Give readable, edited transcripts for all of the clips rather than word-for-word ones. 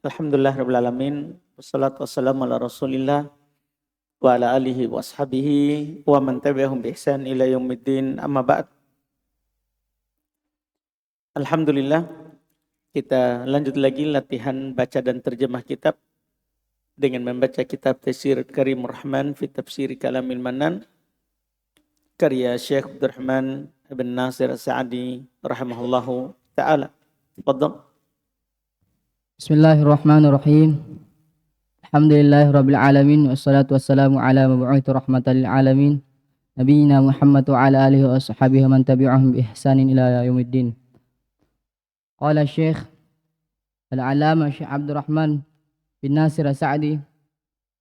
Alhamdulillah Rabbil Wassalatu wassalamu ala Rasulillah wa ala alihi wa ashabihi wa man tabi'ahum bi ihsan ila yaumiddin. Amma ba'd. Alhamdulillah, kita lanjut lagi latihan baca dan terjemah kitab dengan membaca kitab Tafsir Karim Rahman fi Tafsir Kalamil Manan karya Syekh Abdurrahman bin Nasir As-Sa'di rahimahullahu taala. Tafadhal. Bismillahirrahmanirrahim. Alhamdulillahirabbil alamin wassalatu wassalamu ala mab'uts rahmatan lil alamin nabiyina Muhammad wa ala alihi wa ashabihi man tabi'ahum bi ihsanin ila yaumiddin. Qala Syekh Al-Allamah Syekh Abdurrahman bin Nasir As-Sa'di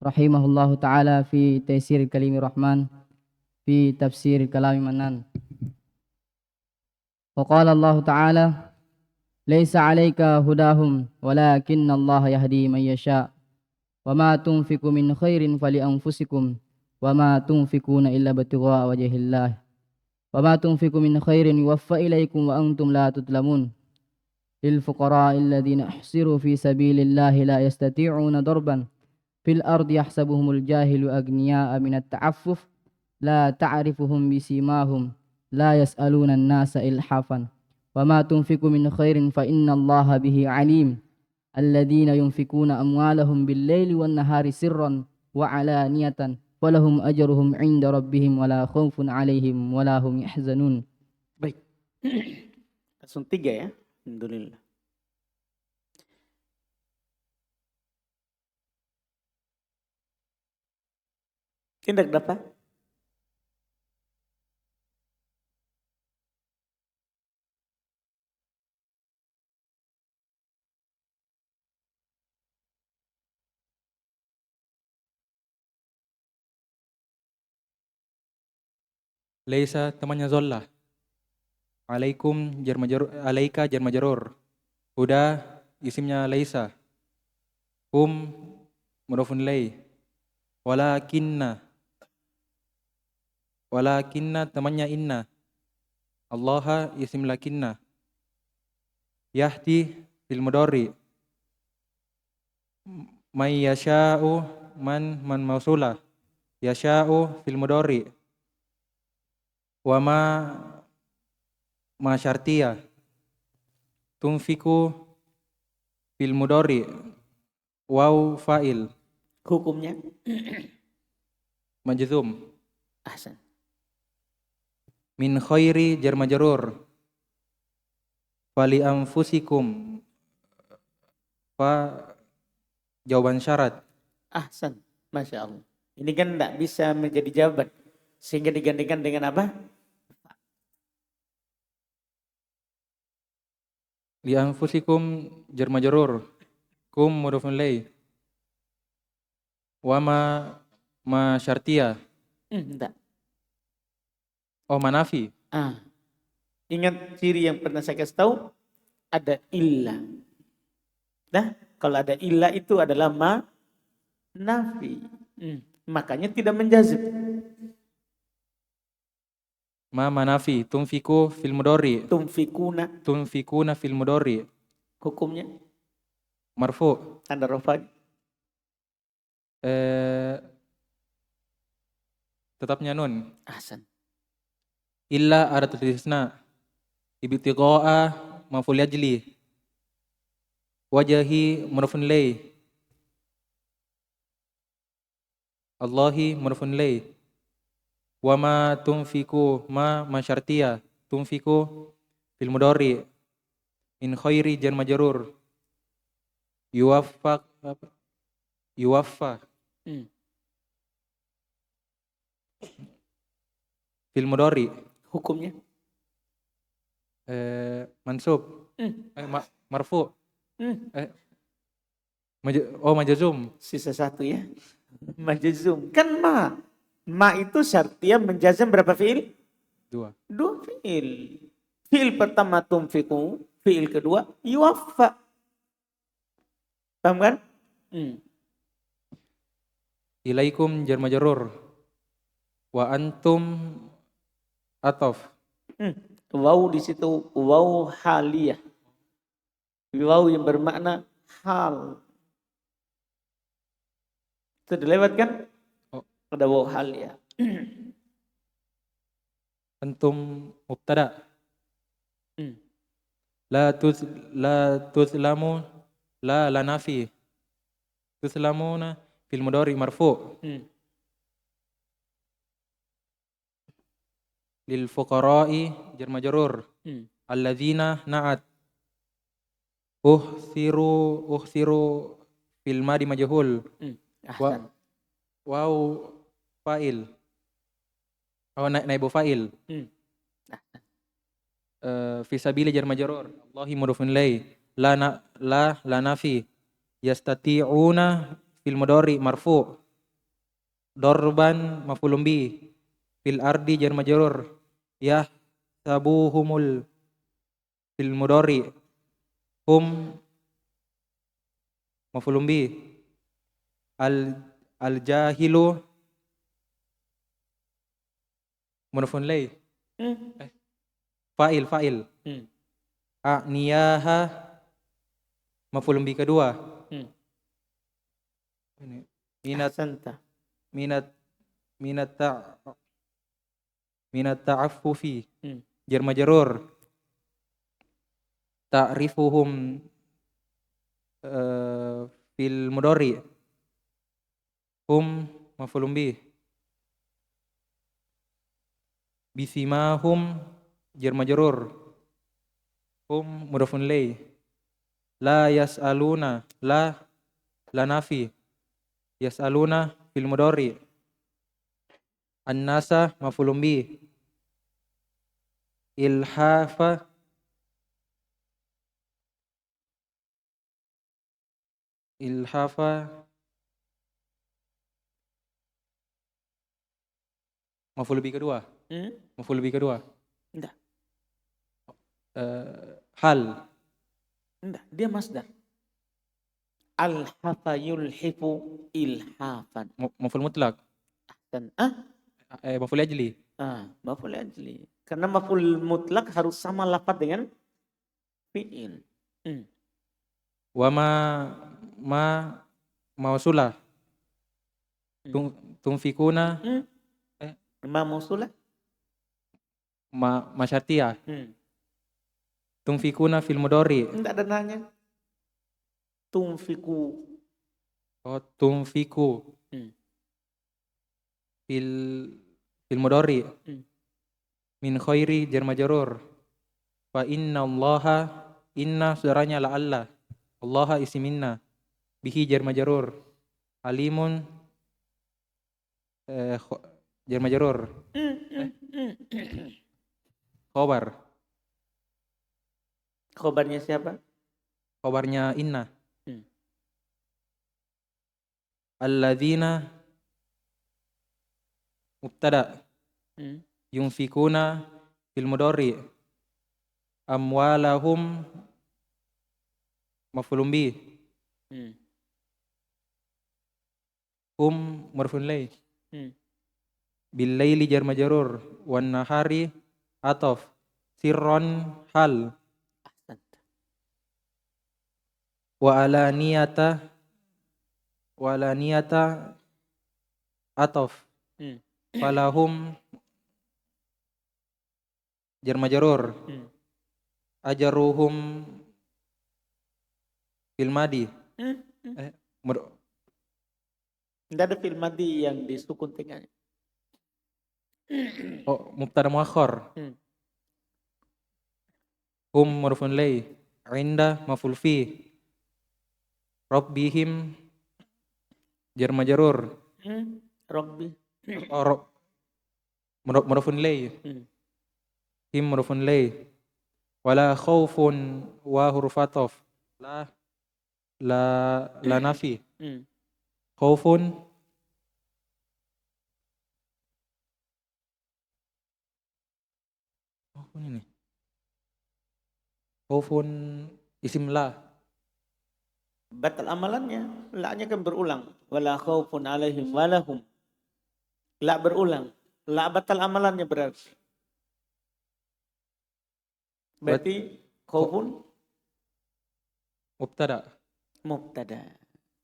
rahimahullahu taala fi Taisir Kalimir Rahman fi Tafsir Kalamil Manan. Wa qala Allah taala Laisa 'alaika hudahum walakinna Allah yahdi man yasha. Wa ma tunfiqu min khairin fali anfusikum wa ma tunfiquna illa ibtigha'a wajhillah. Wa ma tunfiqu min khairin yuwaffa ilaykum wa antum la tudlamun. Lil fuqara'il ladzina uhsiru fi sabilillahi la yastati'una darban fil ardi yahsabuhumul jahilu aghniya'a minat ta'affuf la ta'rifuhum bisimahum la yas'aluna an-nasa ilhafan. وما تنفقوا من خير فإن الله به عليم الذين ينفقون أموالهم بالليل والنهار سرا وعلانية ولهم أجرهم عند ربهم ولا خوف عليهم ولا هم يحزنون. Baik. Langsung 3 ya. Alhamdulillah. Tindak dapat? Laisa temannya Zolla. Alaikum jar majrur, alaika jar majrur. Huda isimnya Laisa. Mudhafun ilai. Walakinna temannya inna. Allah isim lakinna. Yahdi fil mudhari. May yasha'u man mausulah. Yasha'u fil mudhari. Wa ma syartiyah tunfiku fil mudhari waw fa'il Hukumnya? majzum Ahsan. min khairi jar majrur fali anfusikum fa jawaban syarat. Ahsan. Masya Allah. Ini kan tidak bisa menjadi jawaban. Sehingga digantikan dengan apa? Li anfusikum jar majrur kum mudhafun ilai wa ma syartiyah Enggak. manafi. Ingat ciri yang pernah saya kasih tahu? Ada illa. Nah, kalau ada illa itu adalah nafi. Makanya tidak menjazib. Ma manafi tunfiku fil mudhari tunfikuna fil mudhari. Hukumnya? Marfu. Tanda rafa. Tetapnya nun. Ahsan. Illa adatul istisna. Ibtigha'a maf'ul ajli. Wajahi mudhafun ilai. Allahi mudhafun ilai. Wa ma tunfiku ma syartiyah tunfiku fil mudhari in khairi jar majrur yuwaffa fil mudhari. Hukumnya? Mansub. Marfu. Majzum. Sisa satu ya. Majzum. Kan ma itu syartiyah menjazam berapa fiil? 2 fiil. Fiil pertama tunfiku, fiil kedua yuwaffa. Paham kan? Ilaikum jar majrur wa antum ataf. Waw di situ waw haliyah. Waw yang bermakna hal. Sudah lewat kan? Oh. Ada waw hal ya. Antum mubtada. Hmm. La tuzlamu la nafi. Tuzlamuna fil mudhari marfu. Hmm. Lil fuqara'i jar majrur. Hmm. Alladzina na'at. Uhsiru fil madi majhul. Hmm. Wa Ahsan. waw fa'il. Naibu fa'il. Hmm. Fi sabili jar majrur. Allahi mudhafun ilai. La nafi. Yastati'una fil mudhari marfu. Dorban maf'ulun bi. Fil ardi jar majrur. Yahsabuhumul fil mudhari. Hum maf'ulun bi. Al jahilu mudhafun ilai. Hmm. Fa'il. Hmm. A'niyaha maf'ulun bi kedua. Hmm. Minat Ahsanta. minat minat ta'affufi Hmm. jar majrur. Ta'rifuhum fil mudhari. Hum maf'ulun bi. Bisimahum jar majrur. Hum mudhafun ilai. La yas'aluna la nafi. Yas'aluna fil mudhari. An-nasa maf'ulun bi. Ilhafa maf'ul bi kedua. Hmm. Maf'ul bi kedua. Enggak. Hal. Enggak. Dia masdar. Al-hafa yulhifu ilhafan. Maf'ul mutlak. Dan Maf'ul ajli. maf'ul ajli. Karena maf'ul mutlak harus sama lafaz dengan fi'il. Hmm. Wa ma mausulah. Tunfikuna Ma mausulah. ma syartiyah. Hmm. Tunfikuna fil mudhari. Enggak ada nanya. Tumfiku. Tunfiku Hmm. fil mudhari. Min khairi jar majrur. Wa inna allaha inna saudaranya la Allah. Allaha isminna. Bihi jar majrur. Alimun jar majrur. Khobar. Khobarnya siapa? Khobarnya inna. Hmm. Alladzina mubtada. Hmm. Yunfikuna fil mudhari. Amwalahum maf'ulun bi. Hmm. Hum marfu'un ilai. Hmm. Bil laili jar majrur. Wan nahari ataf. Sirron hal. Ahsanta. Wa alaniyata ataf. Hmm. Falahum jar majrur. Hmm. Ajaruhum fil madi. Hmm. Enggak ada fil madi yang disukun tengahnya. Mubtada muakhar. Hmm. Hum marfu'un ilai. Inda maf'ul fi. Rabbihim jar majrur. Rabbi. Marfu'un ilai. Hmm. Him marfu'un ilai. Wala khaufun wa huruf ataf. La nafi. Hmm. Khaufun ini. Khaufun isim la. Batal amalannya. La-nya kan berulang. Wala khaufun alaihim walahum. La berulang. La batal amalannya berarti. Berarti khaufun Mubtada. mubtada.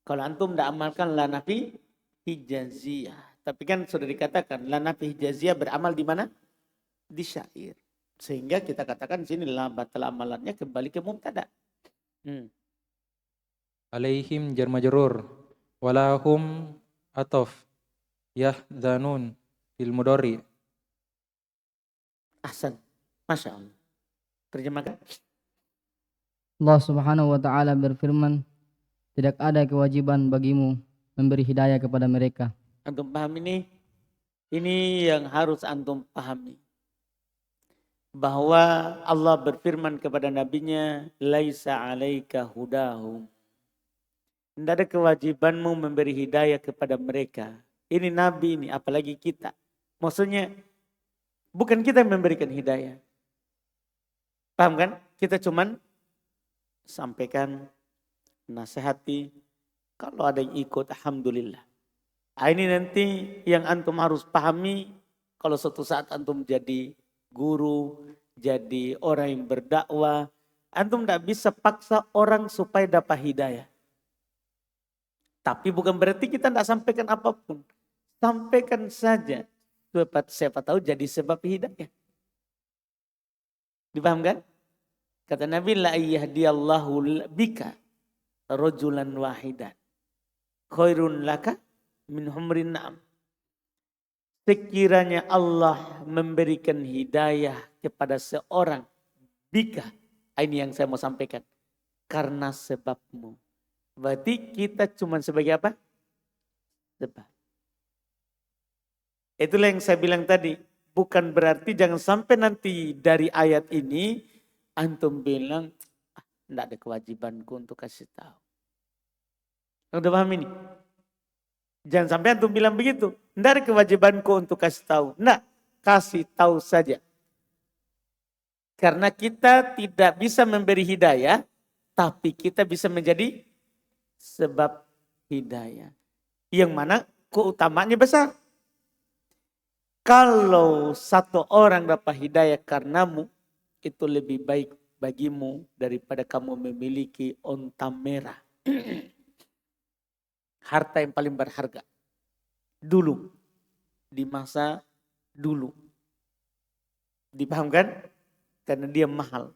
Kalau antum tidak amalkan la nafi, Hijaziyah. Tapi kan sudah dikatakan lana fi hijaziyah beramal di mana? Di syair. Sehingga kita katakan sini la batal amalannya kembali ke mubtada. Alaihim jar majrur. Walahum atof. Yahzanun fil mudhari. Ahsan. Masya Allah. Terjemahkan. Allah Subhanahu wa taala berfirman, tidak ada kewajiban bagimu memberi hidayah kepada mereka. Antum paham ini? Ini yang harus antum pahami. Bahwa Allah berfirman kepada nabinya, laisa alaika hudahum. Tidak ada kewajibanmu memberi hidayah kepada mereka. Ini nabi ini, apalagi kita. Maksudnya, bukan kita yang memberikan hidayah. Paham kan? Kita cuman sampaikan, nasihati. Kalau ada yang ikut, alhamdulillah. Ini nanti yang antum harus pahami. Kalau suatu saat antum jadi guru, jadi orang yang berdakwah, antum tidak bisa paksa orang supaya dapat hidayah. Tapi bukan berarti kita tidak sampaikan apapun. Sampaikan saja. Siapa tahu jadi sebab hidayah. Dipahamkan? Kata Nabi, la yahdiyallahu bika rajulan wahidan khairun laka min humrin na'am. Sekiranya Allah memberikan hidayah kepada seorang bika. Ini yang saya mau sampaikan. Karena sebabmu. Berarti kita cuma sebagai apa? Sebab. Itulah yang saya bilang tadi. Bukan berarti jangan sampai nanti dari ayat ini antum bilang, tidak ada kewajibanku untuk kasih tahu. Udah paham ini? Jangan sampai antum bilang begitu. Tidak ada kewajibanku untuk kasih tahu. Nah, kasih tahu saja. Karena kita tidak bisa memberi hidayah, tapi kita bisa menjadi sebab hidayah. Yang mana keutamaannya besar. Kalau satu orang dapat hidayah karenamu, itu lebih baik bagimu daripada kamu memiliki onta merah. Harta yang paling berharga. Dulu. Di masa dulu. Dipahamkan? Karena dia mahal.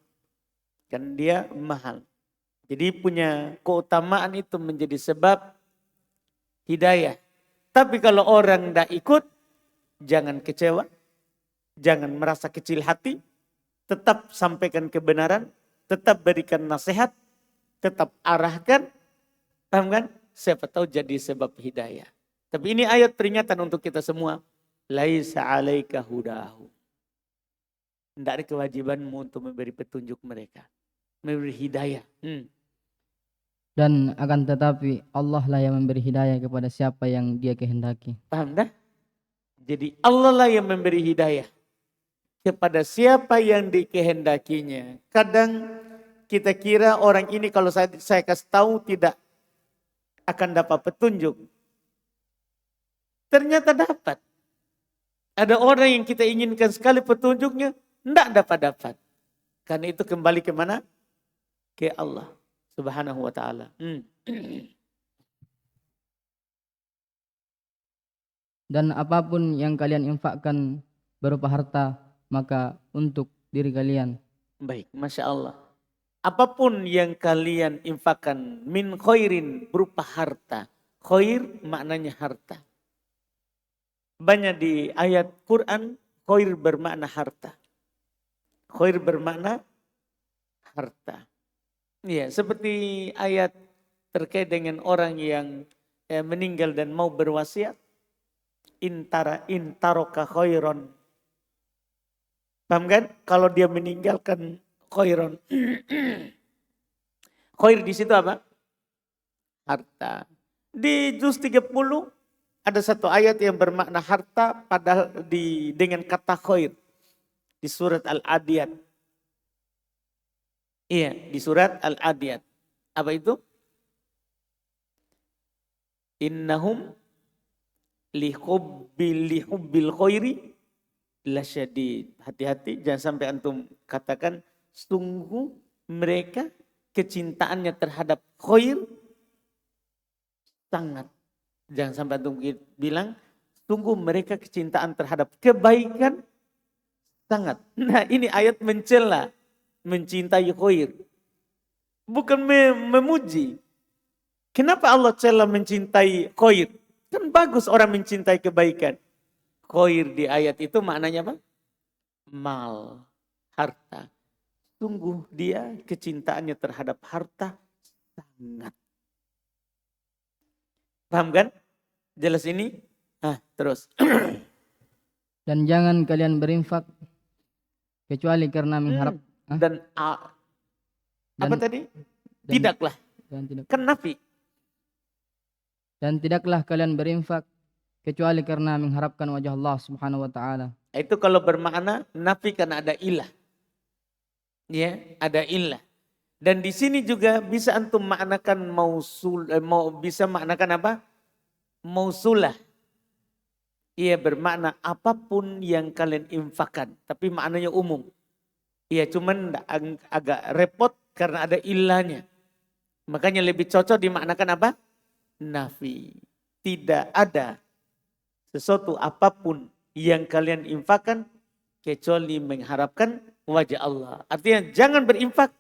Karena dia mahal. Jadi punya keutamaan itu menjadi sebab hidayah. Tapi kalau orang tidak ikut, jangan kecewa. Jangan merasa kecil hati. Tetap sampaikan kebenaran. Tetap berikan nasihat. Tetap arahkan. Paham kan? Siapa tahu jadi sebab hidayah. Tapi ini ayat peringatan untuk kita semua. Laisa alaika hudahu. Tidak ada kewajibanmu untuk memberi petunjuk mereka. Memberi hidayah. Dan akan tetapi Allah lah yang memberi hidayah kepada siapa yang dia kehendaki. Paham dah? Jadi Allah lah yang memberi hidayah kepada siapa yang dikehendakinya. Kadang kita kira orang ini kalau saya kasih tahu tidak akan dapat petunjuk. Ternyata dapat. Ada orang yang kita inginkan sekali petunjuknya, tidak dapat. Karena itu kembali ke mana? Ke Allah Subhanahu wa ta'ala. Dan apapun yang kalian infakkan berupa harta, maka untuk diri kalian. Baik, Masya Allah. Apapun yang kalian infakkan min khairin berupa harta. Khair maknanya harta. Banyak di ayat Quran, khair bermakna harta. Khair bermakna harta. Ya, seperti ayat terkait dengan orang yang meninggal dan mau berwasiat. Intaroka khairon. Paham kan? Kalau dia meninggalkan khairon. Khair di situ apa? Harta. Di juz 30 ada satu ayat yang bermakna harta padahal dengan kata khair. Di surat Al-Adiyat. Iya, di surat Al-Adiyat. Apa itu? Innahum lihubbil khairi lasyadid. Hati-hati jangan sampai antum katakan sungguh mereka kecintaannya terhadap khair sangat Jangan sampai antum bilang, sungguh mereka kecintaan terhadap kebaikan sangat. Nah ini ayat mencela mencintai khair. Bukan memuji. Kenapa Allah cela mencintai khair? Kan bagus orang mencintai kebaikan. Khair di ayat itu maknanya apa? Mal, harta. Sungguh dia kecintaannya terhadap harta sangat. Paham kan? Jelas ini? Terus. Dan jangan kalian berinfak kecuali karena mengharap. Dan apa tadi? Tidaklah. Kan nafi. Dan tidaklah kalian berinfak kecuali karena mengharapkan wajah Allah Subhanahu wa taala. Itu kalau bermakna nafi karena ada ilah. Ya, ada ilah. Dan di sini juga bisa antum maknakan bisa maknakan apa? Mausulah. Ia bermakna apapun yang kalian infakkan, tapi maknanya umum. Iya, cuman agak repot karena ada ilahnya. Makanya lebih cocok dimaknakan apa? Nafi. Tidak ada sesuatu apapun yang kalian infakkan kecuali mengharapkan wajah Allah. Artinya jangan berinfak.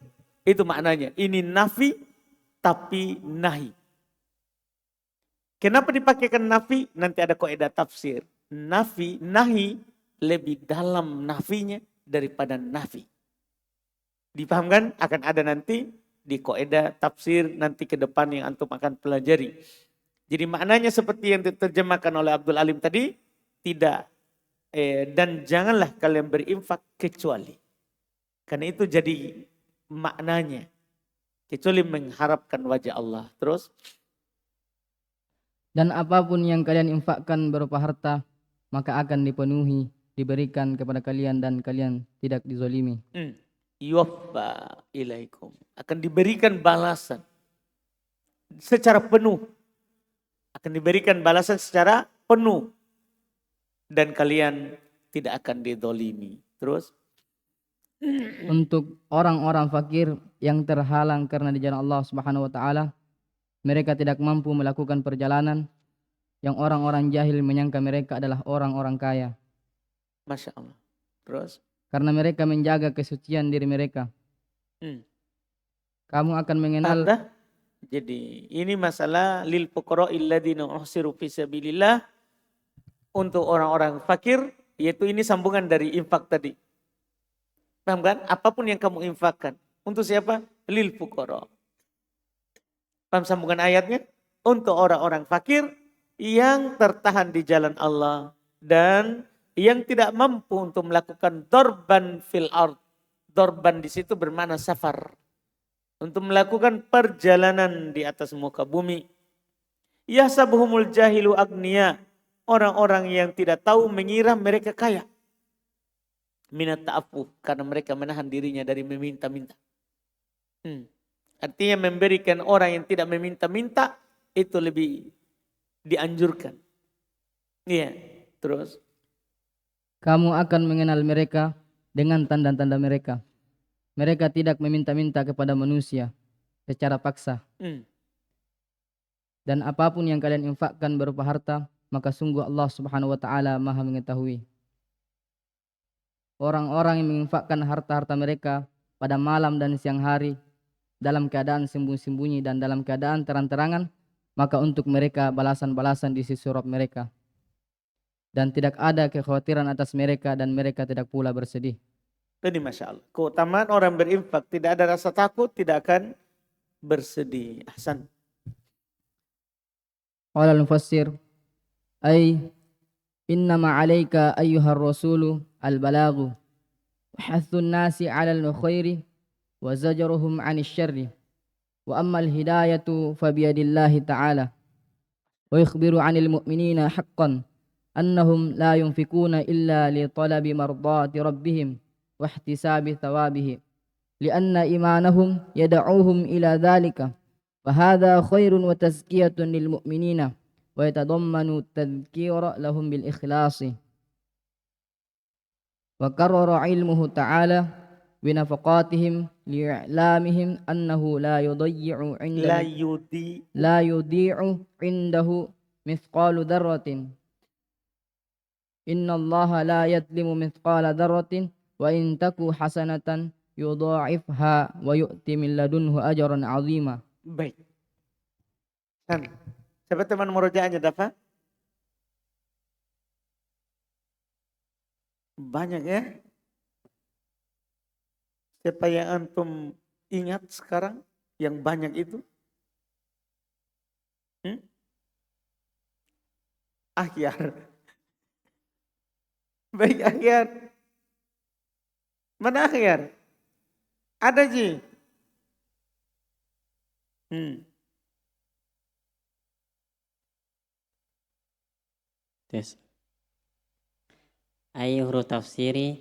Itu maknanya. Ini nafi tapi nahi. Kenapa dipakaikan nafi? Nanti ada kaidah tafsir. Nafi, nahi lebih dalam nafinya daripada nafi. Dipahamkan? Akan ada nanti di kaidah tafsir nanti ke depan yang antum akan pelajari. Jadi maknanya seperti yang diterjemahkan oleh Abdul Alim tadi. Tidak. Dan janganlah kalian berinfak kecuali. Karena itu jadi maknanya. Kecuali mengharapkan wajah Allah. Terus. Dan apapun yang kalian infakkan berupa harta, maka akan dipenuhi, diberikan kepada kalian dan kalian tidak dizolimi. Yuwaffa ilaikum. Akan diberikan balasan secara penuh. Akan diberikan balasan secara penuh. Dan kalian tidak akan dizolimi. Terus. Untuk orang-orang fakir yang terhalang karena di jalan Allah Subhanahu wa taala, mereka tidak mampu melakukan perjalanan yang orang-orang jahil menyangka mereka adalah orang-orang kaya. Masya Allah. Terus. Karena mereka menjaga kesucian diri mereka. Kamu akan mengenal. Jadi ini masalah lil fuqara'il ladzina uhsiru fi sabilillah, untuk orang-orang fakir, yaitu ini sambungan dari infak tadi. Paham kan? Apapun yang kamu infakkan. Untuk siapa? Lil fuqara'. Paham sambungan ayatnya? Untuk orang-orang fakir yang tertahan di jalan Allah dan yang tidak mampu untuk melakukan dorban fil ard. Dorban di situ bermakna safar. Untuk melakukan perjalanan di atas muka bumi. Yahsabuhumul jahilu agniya. Orang-orang yang tidak tahu mengira mereka kaya. Minat ta'afuh, karena mereka menahan dirinya dari meminta-minta. Artinya memberikan orang yang tidak meminta-minta itu lebih dianjurkan. Iya, terus. Kamu akan mengenal mereka dengan tanda-tanda mereka. Mereka tidak meminta-minta kepada manusia secara paksa. Dan apapun yang kalian infakkan berupa harta, maka sungguh Allah Subhanahu wa taala Maha mengetahui. Orang-orang yang menginfakkan harta-harta mereka pada malam dan siang hari, dalam keadaan sembunyi-sembunyi dan dalam keadaan terang-terangan, maka untuk mereka balasan-balasan di sisi Rabb mereka. Dan tidak ada kekhawatiran atas mereka dan mereka tidak pula bersedih. Ini Masya Allah. Keutamaan orang berinfak, tidak ada rasa takut, tidak akan bersedih. Ahsan. Qala al-mufassir, ay innama alayka ayyuhar rasulu al-balagu wa hathun nasi 'ala al-khairi wa zajruhum 'anil syarri wa amma al-hidayatu fa biyadillahi ta'ala wa yukhbiru 'anil mu'minina haqqan annahum la yunfikuna illa li talabi mardati rabbihim wa ihtisabi thawabihi lianna imanahum yad'uhum ila dhalika fa hadha khairun wa tazkiyatun lil mu'minina wa yatadammanu tadhkira lahum bil ikhlasi. Wa karrara ilmuhu ta'ala bi nafaqatihim li'lamihim annahu la yudhi'u indahu مثقال ذرة إن الله لا يظلم مثقال ذرة وإن تك حسنة يضاعفها ويؤتي من لدنه أجرا عظيما. Baik. Siapa teman murojaahnya dapat? Banyak ya. Siapa yang antum ingat sekarang yang banyak itu? Akhyar. Baik Akhyar. Mana Akhyar? Ada Ji? Tes. Ai huruf tafsiri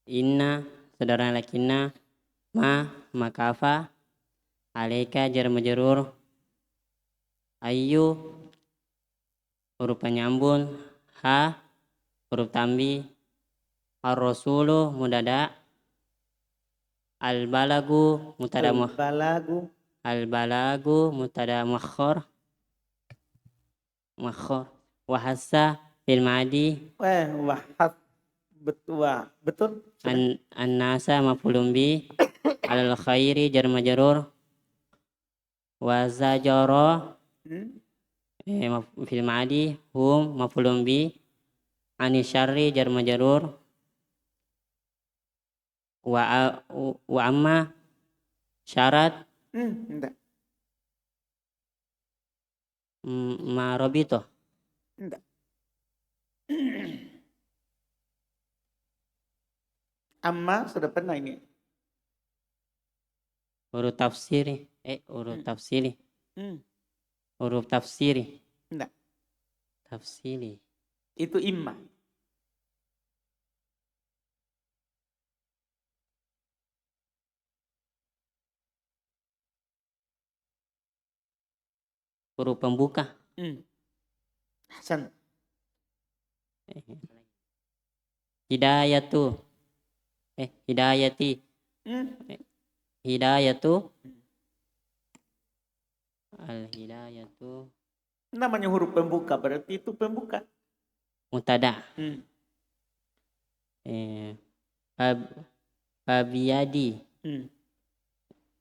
inna saudara lakinna ma makafa alaika jar majrur ayu huruf penyambung ha huruf tambi ar-rasulu mudada al-balagu mutada al-balagu mutada muakhkhar wahassa fil madi Wahad betul. an-nasa maf'ulun bi alal khairi jar majrur wa zajara fil madi hum maf'ulun bi ani syarri jar majrur wa amma syarat Enggak. ma robito Enggak. Amma sudah pernah ini. huruf tafsiri huruf tafsiri Enggak. tafsiri Itu imma. huruf pembuka Hasan. hidayatu hidayati hidayatu al hidayatu Namanya huruf pembuka berarti itu pembuka. mutada babiyadi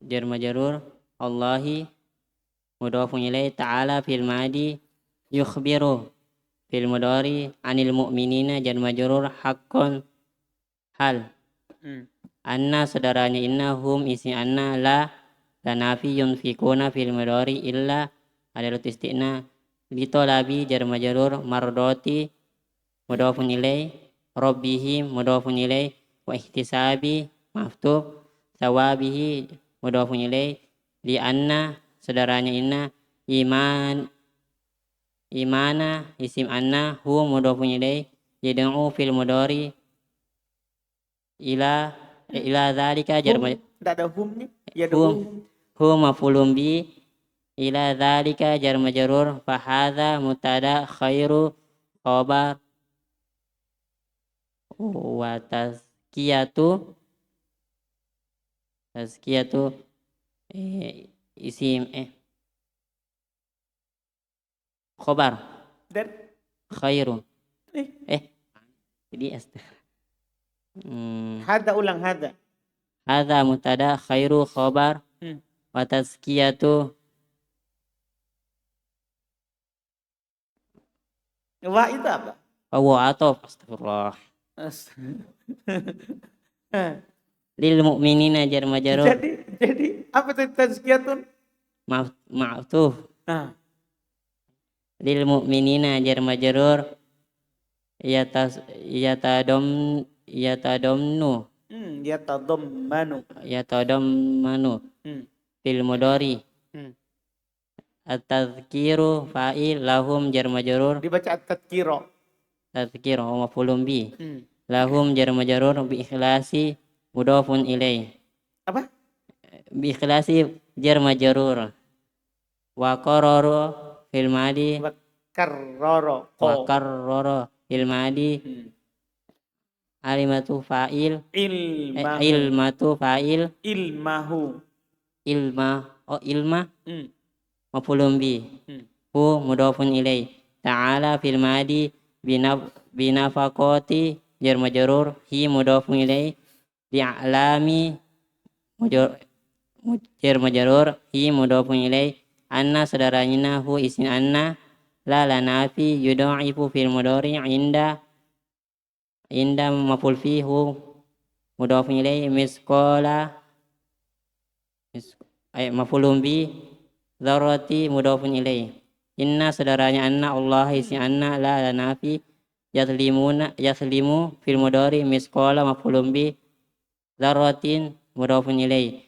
jar majrur Allahi mudhafun ilaih ta'ala fil madi yukhbiru fil mudhari anil mu'minina jar majrur haqqun hal anna saudaranya inna hum isi anna la nafi yunfikuna fil mudhari illa adalah isti'na litolabi jar majrur mardoti mudhafun ilaih rabbihim mudhafun ilaih wa ihtisabi maftub sawabihi mudhafun ilaih li anna saudaranya inna imana isim anna hu mudhafun ilaih yad'u fil mudhari ila dzalika jar Tidak ada humnya. Ya hu maf'ulun bi ila dzalika jar majrur fa hadza mutada khairu khabar wa tazkiyatu isim khobar Dan khairu jadi hada ulang hada. hadza mutada khairu khobar wa tazkiyatu Wa itu apa? wa atof astagfirullah lil mu'minina jar majrur Jadi apa itu tazkiyatun? ma'tuf lil mu'minina jar majrur yatadammanu fil mudhari at-tadhkiru fa'il lahum jar majrur Dibaca at-tadhkira. tadhkir wa maf'ulun bi lahum jar majrur bi ikhlasi mudhafun ilaih Apa? bi ikhlasi jar majrur wa qarara fil madi Wa karrara. wa qarrara fil madi alimatu fa'il ilmatu fa'il Ilmahu. ilma maf'ulun bi hu mudhafun ilaih. Ta'ala fil madi binafaqati jar majrur hi mudhafun ilaih. Li'alami jar majrur hi mudhafun ilaih. Anna saudaranya hu isim anna. La lanafi yudha'ifu fil mudhari inda maf'ul fi hu mudhafun ilaih misqala maf'ulun bi dzarrati mudhafun ilaih. Inna saudaranya anna Allah isim anna la lanafi yaslimu fil mudhari misqala maf'ulun bi dzarratin mudhafun ilaih.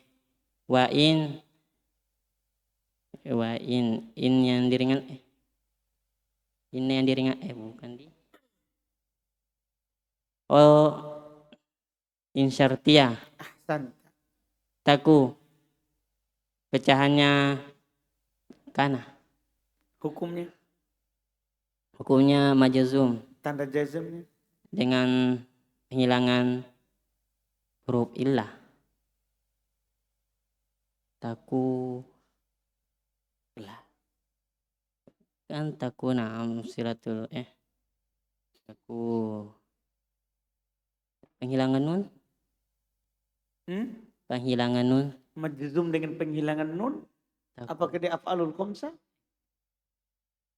Wa in yang diringan ini yang diringan bukan di in syartiyah Ahsan. taku pecahannya kana hukumnya majazum Tanda jazmnya. dengan penghilangan huruf illah. Taku lah kan taku naam silatul taku penghilangan nun penghilangan nun Majzum dengan penghilangan nun. taku, Apakah dia af'alul khamsah?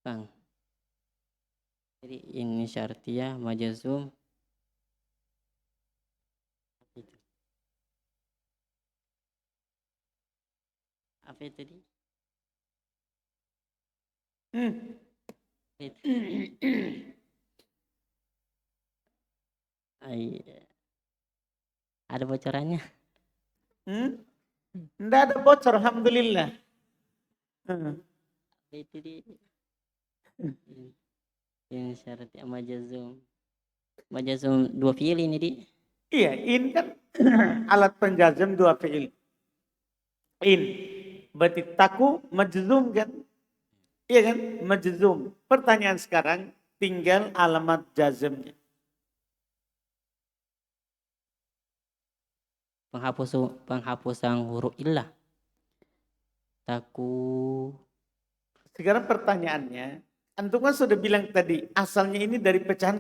Kang. Jadi ini syartiyah majazum apa itu tadi? Ada bocorannya? Tidak ada bocor, alhamdulillah. Apa itu di? Ini syartiyah majazum dua fiil ini di. Iya, in kan alat penjazm dua fiil. In berarti taku majzum kan? Iya kan? Majzum. Pertanyaan sekarang tinggal alamat jazmnya. Penghapusan huruf illah. Taku. Sekarang pertanyaannya, antum kan sudah bilang tadi asalnya ini dari pecahan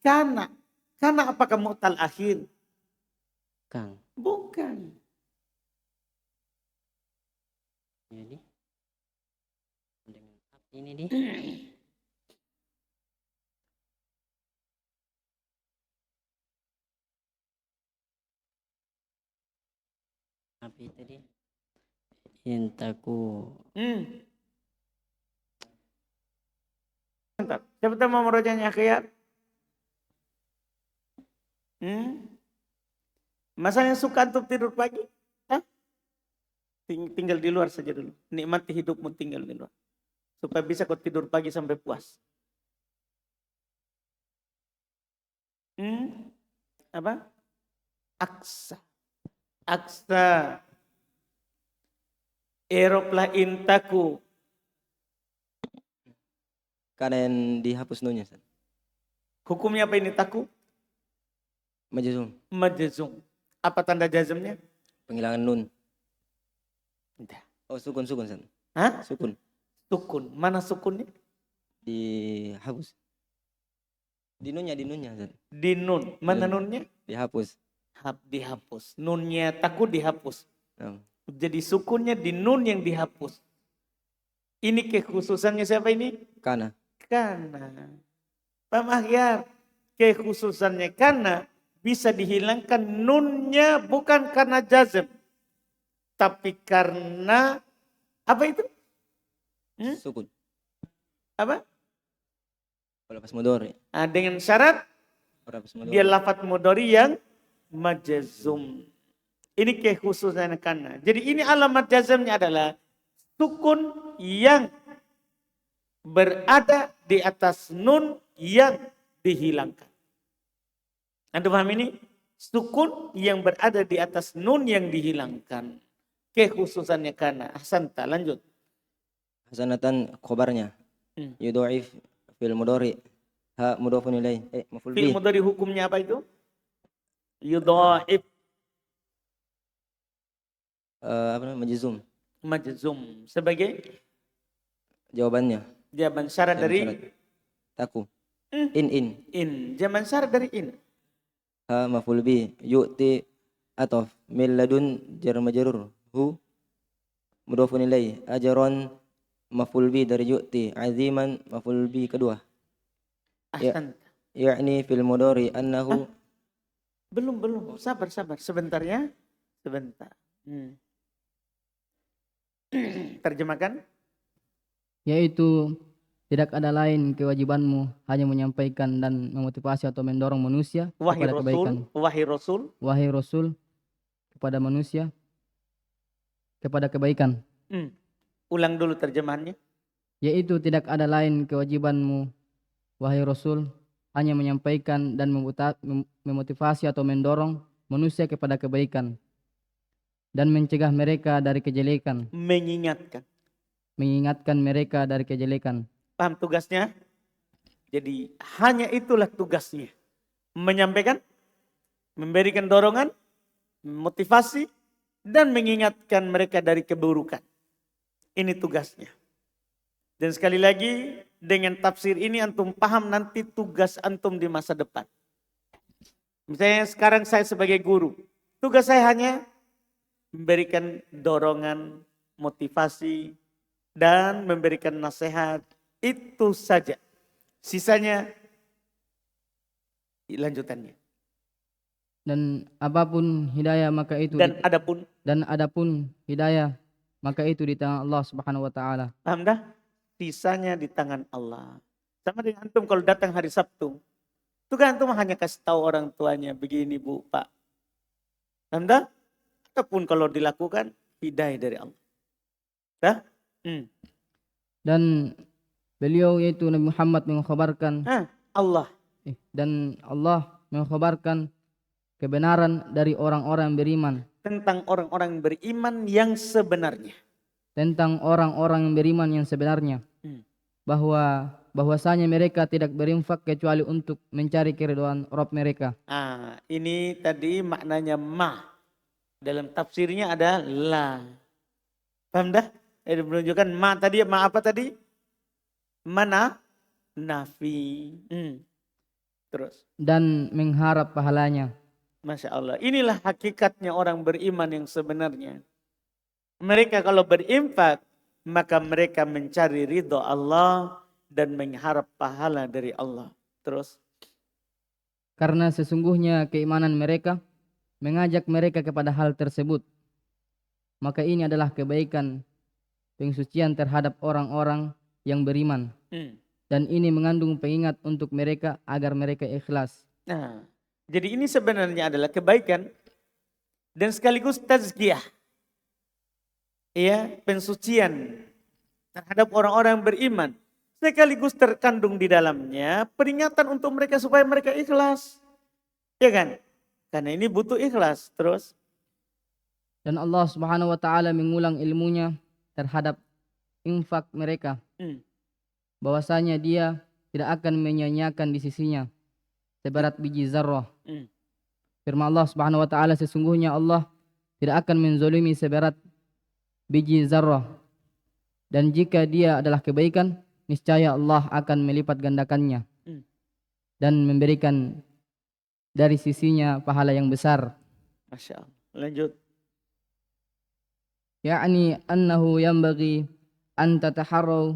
kana. Kana apakah mu'tal akhir? Kang. Bukan. Jadi ini di. Apa itu di? Intaku. Bentar. Siapa tahu mau merojanya khiyar? Masa yang suka antum tidur pagi? Hah? Tinggal di luar saja dulu. Nikmati hidupmu tinggal di luar. Supaya bisa kau tidur pagi sampai puas. Apa? Aksa. Aksa. Eroplah intaku. Karena yang dihapus nunnya. Hukumnya apa ini taku? Majazum. Majazum. Apa tanda jazmnya? Penghilangan nun. Tidak. Oh, sukun. San. Hah? Sukun. Sukun. Mana sukunnya? Dihapus. Di nunnya. San. Di nun. Mana nunnya? Dihapus. Dihapus. Nunnya taku dihapus. Oh. Jadi sukunnya di nun yang dihapus. Ini kekhususannya siapa ini? Kana. Pak Mahyar, kekhususannya karena bisa dihilangkan nunnya bukan karena jazm. Tapi karena apa itu? Sukun. Apa? Lafaz mudhari. Dengan syarat dia lafaz mudhari yang majazum. Ini kekhususannya karena. Jadi ini alamat jazmnya adalah sukun yang berada di atas nun yang dihilangkan. Anda paham ini? Sukun yang berada di atas nun yang dihilangkan. Kekhususannya karena. Ahsanta, lanjut. Hasanatan khobarnya. Yudha'if fil mudhari. Ha mudhafun ilaih. Maf'ul bih. Fil mudhari hukumnya apa itu? Yudha'if. Majzum. Majzum. Sebagai? jawabannya. Jawaban syarat Jawaban dari syarat. Taku. Hmm. In. in. Jawaban syarat dari in. Ha maf'ul bi. Yu'ti atof. Min ladun jar majrur. Hu mudhafun ilaih. Ajron maf'ul bi dari yu'ti. Aziman maf'ul bi kedua. Ya, Ahsan. yakni fil mudhari annahu. Belum. Sabar. Sebentar ya. Sebentar. Terjemahkan. Yaitu tidak ada lain kewajibanmu hanya menyampaikan dan memotivasi atau mendorong manusia kepada kebaikan. Wahai Rasul kepada manusia kepada kebaikan. Ulang dulu terjemahannya. Yaitu tidak ada lain kewajibanmu wahai Rasul hanya menyampaikan dan memotivasi atau mendorong manusia kepada kebaikan dan mencegah mereka dari kejelekan. Mengingatkan mereka dari kejelekan. Paham tugasnya? Jadi hanya itulah tugasnya. Menyampaikan, memberikan dorongan, motivasi, dan mengingatkan mereka dari keburukan. Ini tugasnya. Dan sekali lagi, dengan tafsir ini antum paham nanti tugas antum di masa depan. Misalnya sekarang saya sebagai guru, tugas saya hanya memberikan dorongan, motivasi, dan memberikan nasihat. Itu saja. Sisanya lanjutannya. Dan apapun hidayah maka itu adapun hidayah maka itu di tangan Allah Subhanahu wa taala. Paham dah? Sisanya di tangan Allah. Sama dengan antum kalau datang hari Sabtu. Itu kan antum hanya kasih tahu orang tuanya begini Bu, Pak. Paham dah? Ataupun kalau dilakukan hidayah dari Allah. Dah? Dan beliau yaitu Nabi Muhammad mengkhabarkan dan Allah mengkhabarkan kebenaran dari orang-orang beriman. Tentang orang-orang beriman yang sebenarnya. Tentang orang-orang beriman yang sebenarnya. Bahwasanya mereka tidak berinfak kecuali untuk mencari keridhaan Rabb mereka. Ini tadi maknanya ma. Dalam tafsirnya ada la. Paham dah? Menunjukkan ma tadi, ma apa tadi? Mana? Nafi. Terus. Dan mengharap pahalanya. Masya Allah. Inilah hakikatnya orang beriman yang sebenarnya. Mereka kalau berinfak, maka mereka mencari ridho Allah dan mengharap pahala dari Allah. Terus. Karena sesungguhnya keimanan mereka mengajak mereka kepada hal tersebut. Maka ini adalah kebaikan pengsucian terhadap orang-orang yang beriman. Dan ini mengandung pengingat untuk mereka agar mereka ikhlas. Jadi ini sebenarnya adalah kebaikan dan sekaligus tazkiyah. Ya, pensucian terhadap orang-orang beriman. Sekaligus terkandung di dalamnya peringatan untuk mereka supaya mereka ikhlas. Ya kan? Karena ini butuh ikhlas. Terus. Dan Allah Subhanahu wa taala mengulang ilmunya terhadap infak mereka. Bahwasanya dia tidak akan menyia-nyiakan di sisinya seberat biji zarrah. Firman Allah Subhanahu wa taala, sesungguhnya Allah tidak akan menzalimi seberat biji zarrah. Dan jika dia adalah kebaikan, niscaya Allah akan melipat gandakannya dan memberikan dari sisinya pahala yang besar. Masya Allah. Lanjut. Ya'ni annahu yanbaghi an tataharraw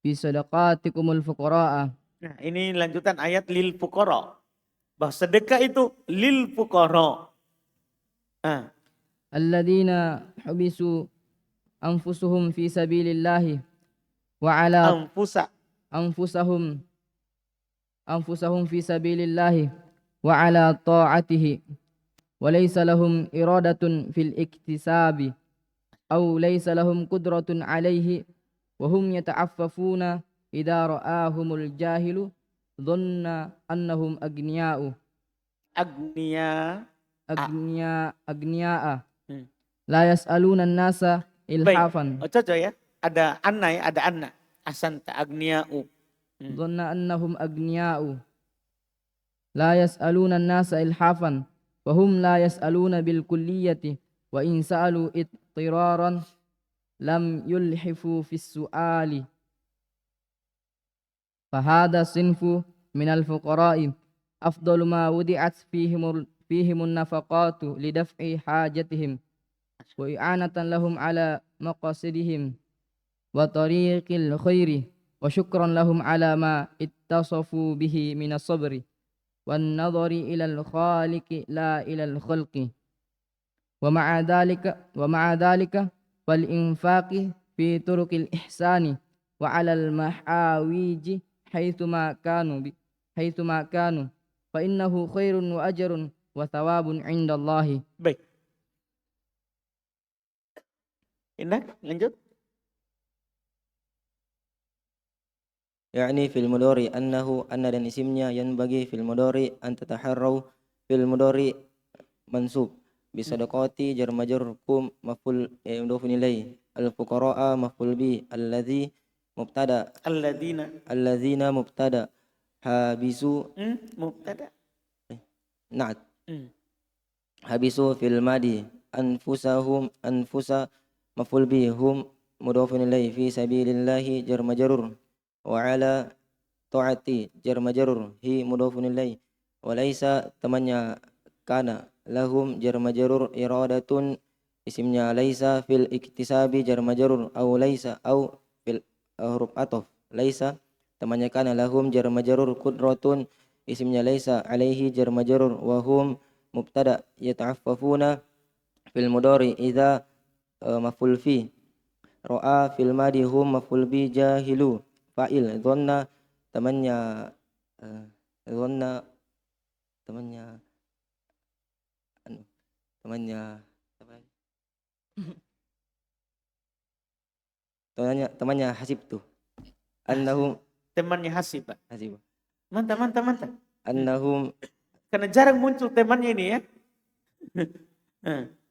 fi sadaqatikumul fuqara'a. Nah, ini lanjutan ayat lil fuqara. Bahwa sedekah itu lil fuqara. Alladzina hubisu anfusuhum fi sabilillahi wa ala anfusahum fi sabilillahi wa ala ta'atihi wa laysa lahum iradatun fil iktisabi aw laysa lahum qudratun alayhi wa hum yata'affafuna idza ra'ahumul jahilu dhanna annahum agniya'a la yas'aluna an-nasa ilhafan. Cocok ya. Ada anna ya, ada anna. Asanta agniya'u. Dhanna annahum agniya'a la yas'aluna an-nasa ilhafan wa hum la yas'aluna bil kulliyati wa in sa'alu ittiraran لم يلحفوا في السؤال، فهذا الصنف من الفقراء أفضل ما وضعت فيهم النفقات لدفع حاجتهم وإعانة لهم على مقاصدهم وطريق الخير وشكرا لهم على ما اتصفوا به من الصبر والنظر إلى الخالق لا إلى الخلق. ومع ذلك فالإنفاق في طرق الإحسان وعلى المحاويج حيثما كانوا فإنه خير وأجر وثواب عند الله. Baik. Indah, lanjut. يعني في المضارع أن dan isimnya ينبغي في المضارع أن تتحروا في المضارع منصوب بصدقاتي جر مجرور قم مفعول مضاف إليه الفقراء مفعول به الذي مبتدأ الذين مبتدأ حابسوا مبتدأ نعت حبسوا في الماضي أنفسهم أنفس مفعول به هم مضاف إليه في سبيل الله جر مجرور وعلى طاعتي جر مجرور هي مضاف إليه وليس temannya kana lahum jar majrur iradatun isimnya laisa fil iktisabi jar majrur au laisa au fil huruf ataf laisa temannya kana lahum jar majrur qudratun isimnya laisa alaihi jar majrur wa hum mubtada yata'affafuna fil mudari idza maf'ul fi ra'a fil madi hum maf'ul bi jahilu fa'il dhanna temannya dhanna temannya temannya hasib tuh annahum temannya hasib, Pak. hasib Mantap. annahum Karena jarang muncul temannya ini ya.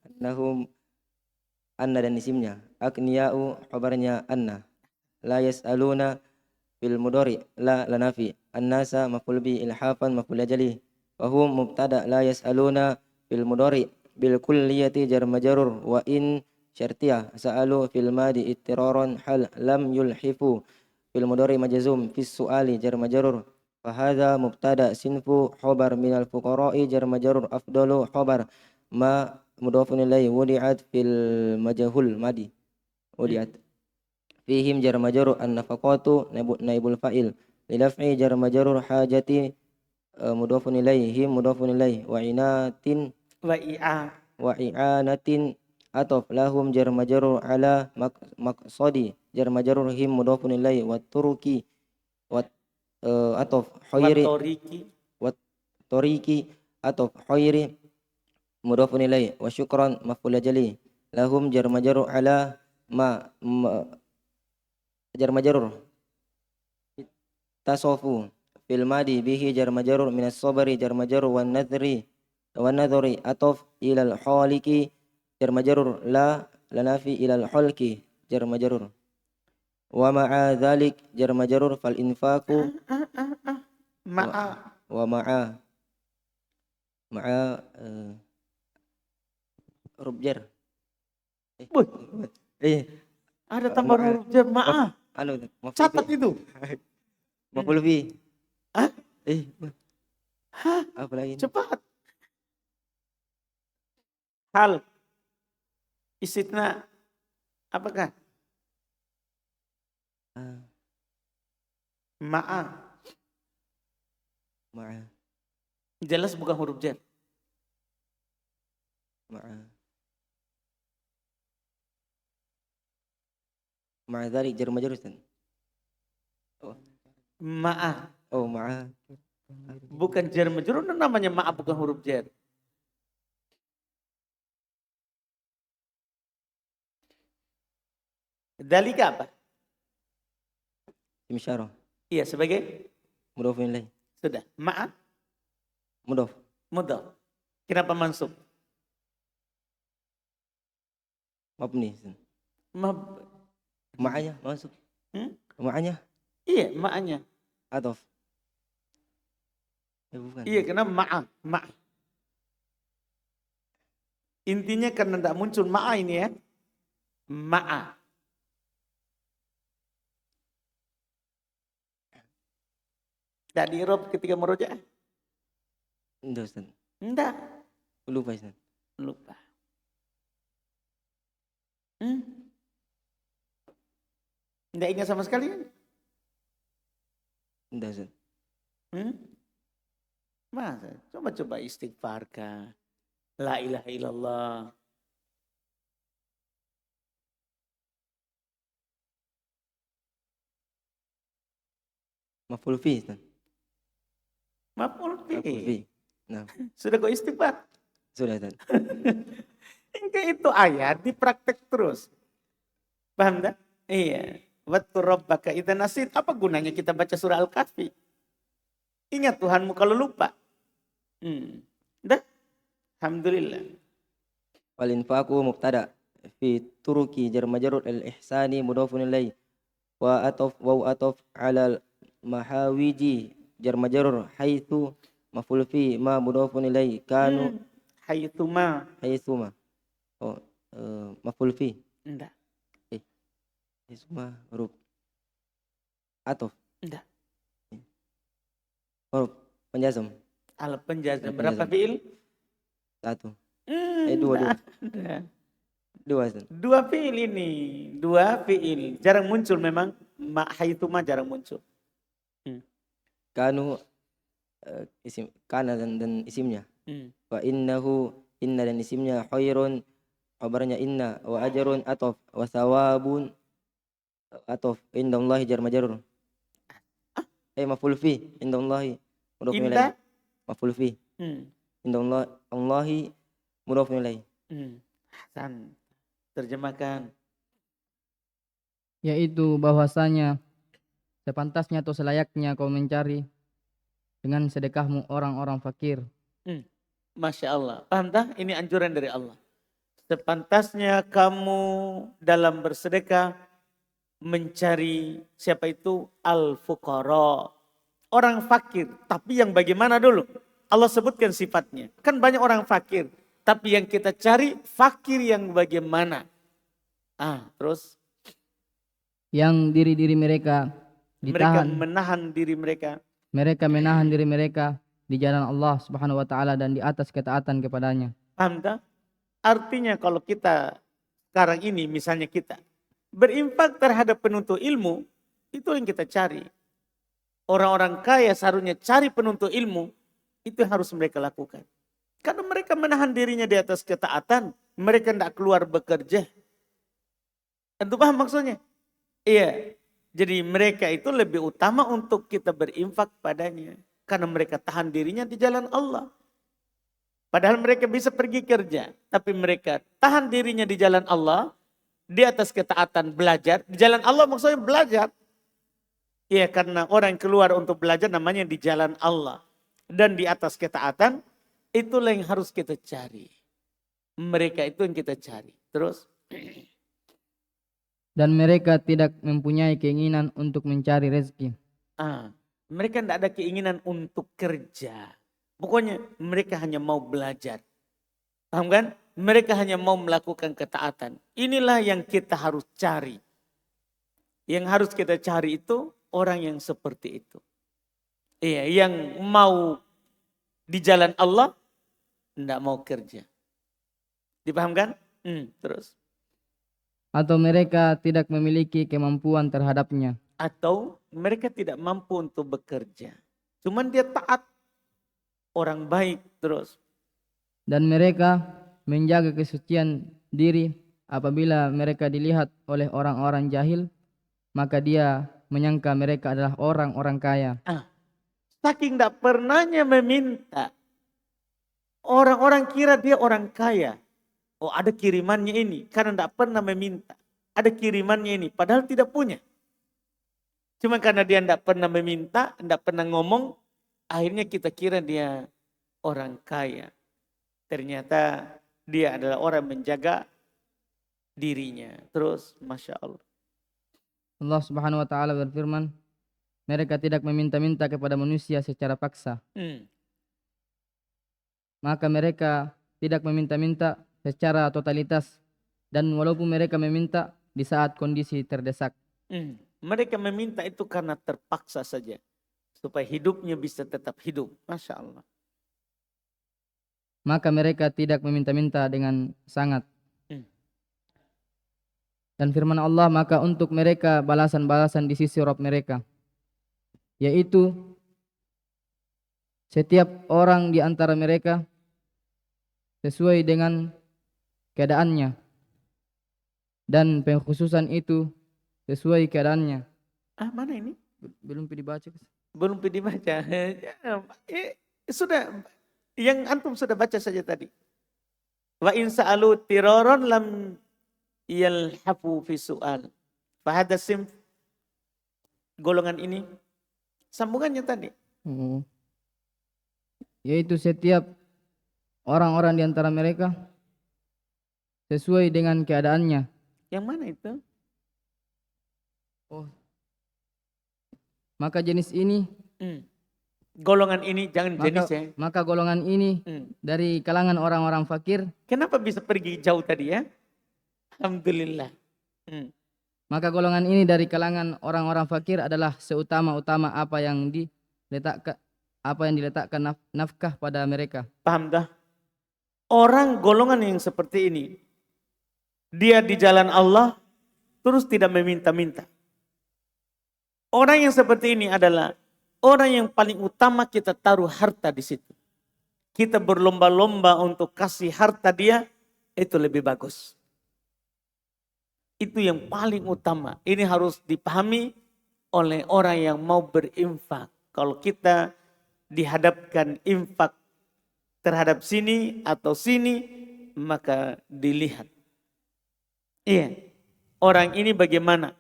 annahum anna dan isimnya akniyau khabarnya anna la yas'aluna fil mudari la lanafi annasa maf'ul bi ilhafan maf'ul ajali wa hum mubtada la yas'aluna fil mudari bil kulliyati jar majrur wa in syartiyah sa'alu fil madi ittiraran hal lam yulhifu fil mudari majzum fis su'ali jar majrur fa hadha mubtada sinfu khabar minal fuqara'i jar majrur afdalu khabar ma mudhafun ilaihi wudi'at fil majhul madi wudi'at fihim jar majrur an nafaqatu naibul fa'il lidaf'i jar majrur hajati mudhafun ilaihi mudhafun ilaihi wa inatin wa i'anatin ataf lahum jar majrur ala maqsadi jar majrur him mudhafun ilaihi wa turuki wa ataf khairi wa toriki ataf khairi mudhafun ilaihi wa syukran maf'ul ajali lahum jar majrur ala jar majrur tasofu fil madi bihi jar majrur min as-sabri jar majrur wan nadhri ataf ilal khaliqi jar majrur la lanafi ilal khalqi jar majrur wa ma'a dzalik jar majrur fal infaqu ma'a huruf jar Ada tambah huruf jar ma'a. Catat itu. Maf'ul bi. Apa lagi? Cepat. Hal istitna apakah? Ma'a. Jelas bukan huruf jar. Ma'a dzalik jar majrur. Ma'a. Oh, ma'a. Bukan jar majrur, namanya ma'a bukan huruf jar. Dalika apa? Imsyarah. Iya, sebagai Mudhafun ilaih. sudah. Ma'a Mudhaf. mudhaf. Kenapa mansub? Mabni. Ma'anya mansub. Ma'anya? Iya, ma'anya. Ataf. Bukan. Iya, karena ma'a. Intinya karena tidak muncul ma'a ini ya. Ma'a. Tidak di Eropa ketika merojaah? Enggak Ustaz. Enggak. Lupa Ustaz. Lupa. Enggak ingat sama sekali? Enggak Ustaz. Masa? Coba-coba istighfarkan. La ilaha illallah. Maf'ul fi Ustaz. Maf'ul Maf'ul fi. fi. Nah, Sudah kau istighfar? sudah Ustaz. Hingga itu ayat dipraktek terus. Paham tak? Iya. Wadkur rabbaka idza nasit. Apa gunanya kita baca surah Al-Kahfi? Ingat Tuhanmu kalau lupa. Dah. Alhamdulillah. Wal infaqu mubtada fi turuki jar majrur al ihsani mudhafun ilaih wa ataf ala al mahawiji jar majrur haitsu maf'ul fi ma mudhafun ilaih kanu Haitsuma. haitsuma. Oh, maf'ul fi. Enggak. Haitsuma huruf ataf. Enggak. Huruf penjazm. Al penjazm. Al Berapa penjazm. fiil? Satu. Dua. Dua Ustaz. Dua fiil ini. Dua fiil. Jarang muncul memang. Haitsuma jarang muncul. Kanu isim kana dan isimnya. Wa innahu inna dan isimnya khairun kabarnya inna wa ajrun ataf wa thawabun ataf indallahi jar majrur. Maf'ul fi indallahi mudhafun ilaih. Maf'ul fi indallahi mudhafun ilaih. Hasan. Terjemahkan. Yaitu bahwasanya sepantasnya atau selayaknya kau mencari dengan sedekahmu orang-orang fakir. Masya Allah. Paham tak? Ini anjuran dari Allah. Sepantasnya kamu dalam bersedekah mencari siapa itu? Al-fuqara. Orang fakir. Tapi yang bagaimana dulu? Allah sebutkan sifatnya. Kan banyak orang fakir. Tapi yang kita cari fakir yang bagaimana? Terus? Yang diri-diri mereka ditahan. Mereka menahan diri mereka. Mereka menahan diri mereka di jalan Allah Subhanahu wa taala dan di atas ketaatan kepadanya. Paham tak? Artinya kalau kita sekarang ini misalnya kita berinfak terhadap penuntut ilmu, itu yang kita cari. Orang-orang kaya seharusnya cari penuntut ilmu, itu yang harus mereka lakukan. Karena mereka menahan dirinya di atas ketaatan, mereka tidak keluar bekerja. Itu paham maksudnya? Iya. Jadi mereka itu lebih utama untuk kita berinfak padanya. Karena mereka tahan dirinya di jalan Allah. Padahal mereka bisa pergi kerja. Tapi mereka tahan dirinya di jalan Allah. Di atas ketaatan belajar. Di jalan Allah maksudnya belajar. Iya, karena orang keluar untuk belajar namanya di jalan Allah. Dan di atas ketaatan, itulah yang harus kita cari. Mereka itu yang kita cari. Terus? Dan mereka tidak mempunyai keinginan untuk mencari rezeki. Mereka tidak ada keinginan untuk kerja. Pokoknya mereka hanya mau belajar. Paham kan? Mereka hanya mau melakukan ketaatan. Inilah yang kita harus cari. Yang harus kita cari itu orang yang seperti itu. Iya, yang mau di jalan Allah, tidak mau kerja. Dipahamkan? Terus. Atau mereka tidak memiliki kemampuan terhadapnya. Atau mereka tidak mampu untuk bekerja. Cuman dia taat. Orang baik terus. Dan mereka menjaga kesucian diri apabila mereka dilihat oleh orang-orang jahil, maka dia menyangka mereka adalah orang-orang kaya. Saking tidak pernahnya meminta. Orang-orang kira dia orang kaya. Oh, ada kirimannya ini. Karena tidak pernah meminta. Ada kirimannya ini. Padahal tidak punya. Cuma karena dia tidak pernah meminta. Tidak pernah ngomong. Akhirnya kita kira dia orang kaya. Ternyata dia adalah orang menjaga dirinya. Terus, Masya Allah. Allah Subhanahu wa taala berfirman, mereka tidak meminta-minta kepada manusia secara paksa. Maka mereka tidak meminta-minta secara totalitas, dan walaupun mereka meminta di saat kondisi terdesak. Mereka meminta itu karena terpaksa saja. supaya hidupnya bisa tetap hidup. Masya Allah. maka mereka tidak meminta-minta dengan sangat. Hmm. Dan firman Allah, maka untuk mereka balasan-balasan di sisi Rabb mereka, yaitu setiap orang di antara mereka sesuai dengan keadaannya, dan pengkhususan itu sesuai keadaannya. Mana ini? Belum dibaca. Belum dibaca. Sudah, yang antum sudah baca saja tadi. Wa in sa'alu tiraron lam yalhafu fi su'al. Fahada sim, golongan ini sambungannya tadi. Yaitu setiap orang-orang di antara mereka sesuai dengan keadaannya. Yang mana itu? Maka jenis ini, Golongan ini, jangan jenis ya. maka golongan ini dari kalangan orang-orang fakir. Kenapa bisa pergi jauh tadi ya? Alhamdulillah. Maka golongan ini dari kalangan orang-orang fakir adalah seutama-utama apa yang diletakkan nafkah pada mereka. Paham dah? Orang golongan yang seperti ini, dia di jalan Allah terus tidak meminta-minta. Orang yang seperti ini adalah orang yang paling utama kita taruh harta di situ. Kita berlomba-lomba untuk kasih harta dia, itu lebih bagus. Itu yang paling utama. Ini harus dipahami oleh orang yang mau berinfak. Kalau kita dihadapkan infak terhadap sini atau sini, maka dilihat. Iya, orang ini bagaimana?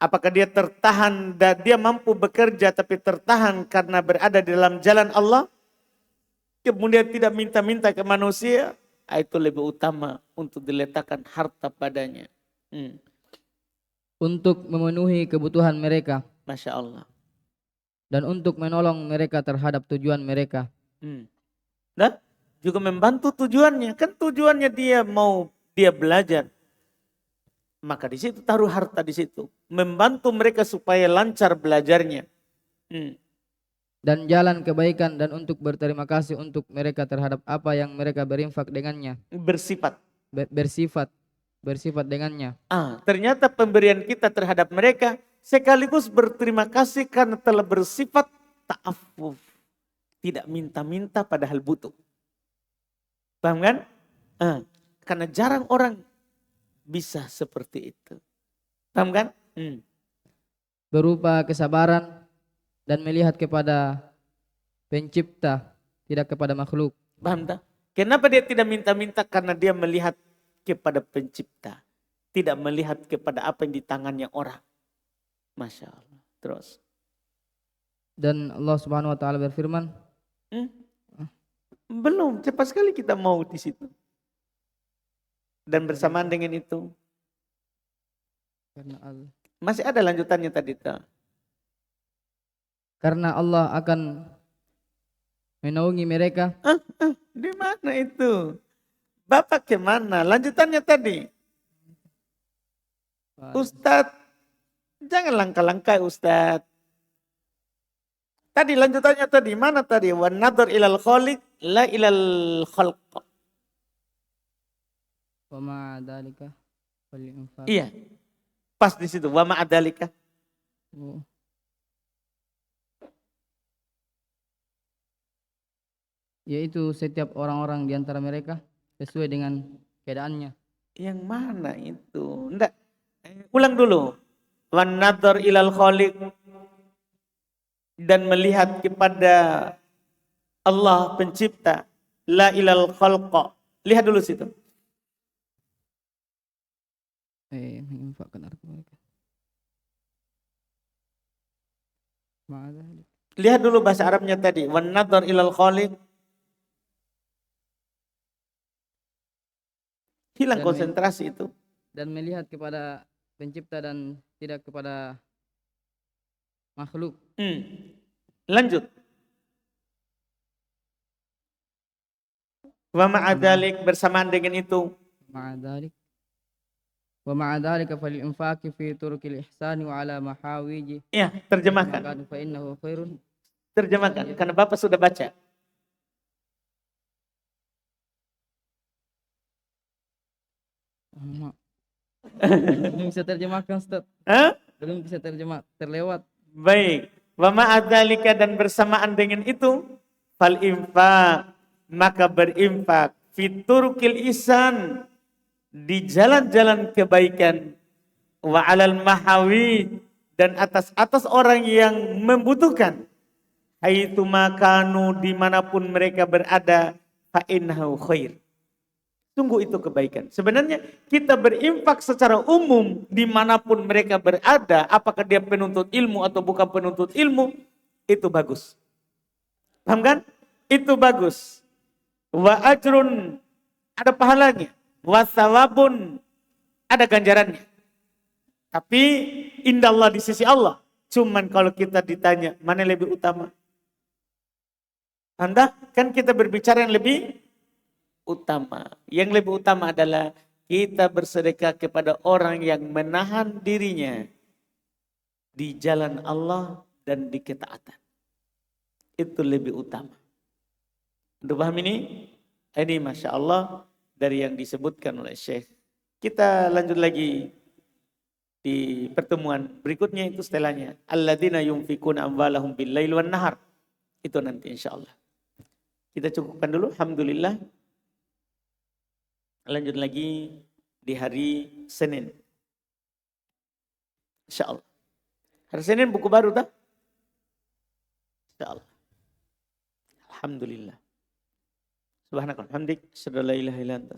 Apakah dia tertahan dan dia mampu bekerja tapi tertahan karena berada di dalam jalan Allah? Kemudian tidak minta-minta ke manusia, itu lebih utama untuk diletakkan harta padanya. Untuk memenuhi kebutuhan mereka. Masya Allah. Dan untuk menolong mereka terhadap tujuan mereka. Dan juga membantu tujuannya. Kan tujuannya dia mau dia belajar. Maka di situ taruh harta di situ. Membantu mereka supaya lancar belajarnya. Dan jalan kebaikan dan untuk berterima kasih untuk mereka terhadap apa yang mereka berinfak dengannya. Bersifat dengannya. Ternyata pemberian kita terhadap mereka sekaligus berterima kasih karena telah bersifat ta'affuf. Tidak minta-minta padahal butuh. Paham kan? Karena jarang orang bisa seperti itu. Paham kan? Berupa kesabaran dan melihat kepada pencipta, tidak kepada makhluk. Paham tak? Kenapa dia tidak minta-minta? Karena dia melihat kepada pencipta. Tidak melihat kepada apa yang di tangannya orang. Masya Allah. Terus. Dan Allah Subhanahu wa ta'ala berfirman. Belum, cepat sekali kita mau di situ. Dan bersamaan dengan itu. Masih ada lanjutannya tadi. Karena Allah akan menaungi mereka. Di mana itu? Bapak kemana? Lanjutannya tadi. Ustadz, jangan langkah-langkah Ustadz. Tadi lanjutannya tadi, mana tadi? Wa nadhar ilal khaliq la ilal khalq. Wa ma'adhalika wal infaq. Iya. Pas di situ, wa ma'adhalika. Yaitu setiap orang-orang di antara mereka sesuai dengan keadaannya. Yang mana itu? Enggak. Ulang dulu. Wa nadhar ilal khaliq, dan melihat kepada Allah pencipta, la ilal khalqa. Lihat dulu situ. Menginfakkan harta mereka. Lihat dulu bahasa Arabnya tadi. Wan nadhar ilal khaliq. Hilang konsentrasi itu. Dan melihat kepada pencipta dan tidak kepada makhluk. Lanjut. Wa ma'adhalik, bersamaan dengan itu. Ma'adhalik ومع ذلك فالإنفاق في طرق الإحسان وعلى محاويج Ya, terjemahkan. المكان فإنه خير. Terjemahkan, karena Bapak sudah baca. Belum bisa terjemahkan, Ustaz. Hah? Belum bisa terjemah, terlewat. Baik. Wa ma'adzalika, dan bersamaan dengan itu, fal infak, maka berinfak, fiturukil ihsan, di jalan-jalan kebaikan, wa alal mahawi, dan atas orang yang membutuhkan, haitsu makanu, dimanapun mereka berada, fa innahu khair. Sungguh itu kebaikan. Sebenarnya kita berinfak secara umum dimanapun mereka berada, apakah dia penuntut ilmu atau bukan penuntut ilmu, itu bagus. Paham kan? Itu bagus. Wa ajrun, ada pahalanya. Wa thawabun, ada ganjarannya. Tapi indallah, di sisi Allah. Cuman kalau kita ditanya mana lebih utama? Anda kan kita berbicara yang lebih utama. Yang lebih utama adalah kita bersedekah kepada orang yang menahan dirinya di jalan Allah dan di ketaatan. Itu lebih utama. Untuk paham ini? Ini Masya Allah dari yang disebutkan oleh Syekh. Kita lanjut lagi di pertemuan berikutnya, itu setelahnya. Alladzina yunfikuna amwalahum bil-lail wan nahar. Itu nanti insya Allah. Kita cukupkan dulu. Alhamdulillah. Lanjut lagi di hari Senin. Insya Allah. Hari Senin buku baru tak? Insya Allah. Alhamdulillah. Subhanakallah. Hamdik. Asyhadu an la ilaha illa anta.